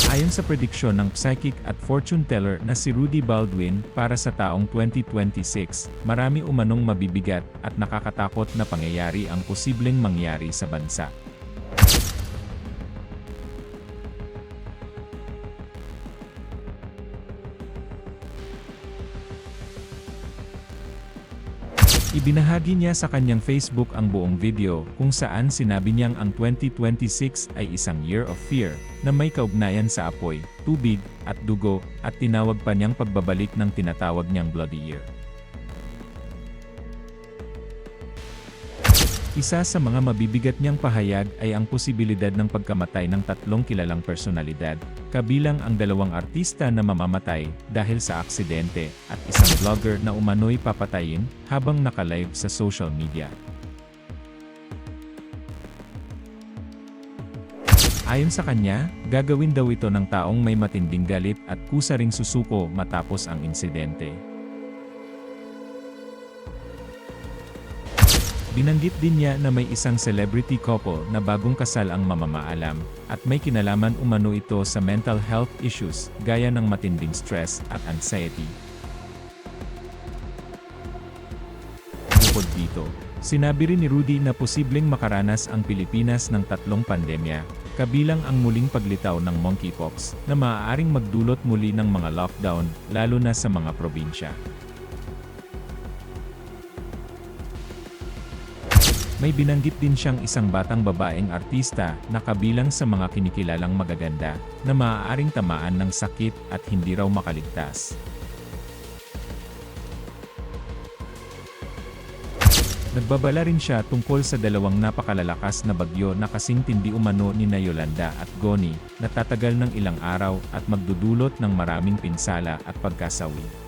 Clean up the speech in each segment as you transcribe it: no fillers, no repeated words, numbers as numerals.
Ayon sa prediksyon ng psychic at fortune teller na si Rudy Baldwin, para sa taong 2026, marami umanong mabibigat at nakakatakot na pangyayari ang posibleng mangyari sa bansa. Ibinahagi niya sa kanyang Facebook ang buong video, kung saan sinabi niyang ang 2026 ay isang year of fear, na may kaugnayan sa apoy, tubig, at dugo, at tinawag pa niyang pagbabalik ng tinatawag niyang Bloody Year. Isa sa mga mabibigat niyang pahayag ay ang posibilidad ng pagkamatay ng 3 kilalang personalidad, kabilang ang 2 artista na mamamatay dahil sa aksidente, at isang vlogger na umano'y papatayin habang naka-live sa social media. Ayon sa kanya, gagawin daw ito ng taong may matinding galit at kusa ring susuko matapos ang insidente. Binanggit din niya na may isang celebrity couple na bagong kasal ang mamamaalam, at may kinalaman umano ito sa mental health issues, gaya ng matinding stress at anxiety. Bukod dito, sinabi rin ni Rudy na posibleng makaranas ang Pilipinas ng 3 pandemya, kabilang ang muling paglitaw ng monkeypox, na maaaring magdulot muli ng mga lockdown, lalo na sa mga probinsya. May binanggit din siyang isang batang babaeng artista na kabilang sa mga kinikilalang magaganda na maaaring tamaan ng sakit at hindi raw makaligtas. Nagbabala rin siya tungkol sa 2 napakalalakas na bagyo na kasing tindi umano ni Yolanda at Goni, na tatagal ng ilang araw at magdudulot ng maraming pinsala at pagkasawi.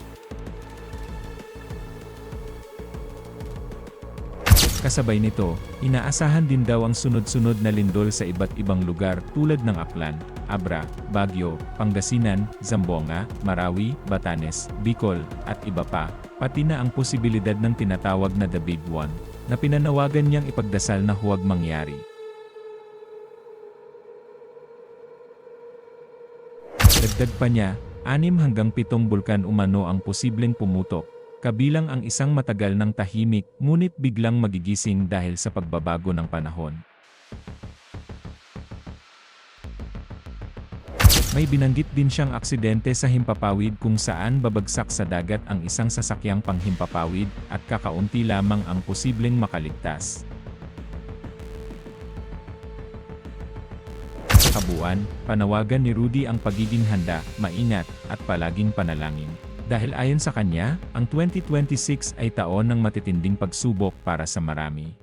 Kasabay nito, inaasahan din daw ang sunod-sunod na lindol sa iba't ibang lugar tulad ng Aklan, Abra, Baguio, Pangasinan, Zamboanga, Marawi, Batanes, Bicol, at iba pa, pati na ang posibilidad ng tinatawag na The Big One, na pinanawagan niyang ipagdasal na huwag mangyari. Dagdag pa niya, 6 hanggang 7 bulkan umano ang posibleng pumutok, kabilang ang isang matagal ng tahimik ngunit biglang magigising dahil sa pagbabago ng panahon. May binanggit din siyang aksidente sa himpapawid kung saan babagsak sa dagat ang isang sasakyang panghimpapawid at kakaunti lamang ang posibleng makaligtas. Sa kabuuan, panawagan ni Rudy ang pagiging handa, maingat, at palaging panalangin. Dahil ayon sa kanya, ang 2026 ay taon ng matitinding pagsubok para sa marami.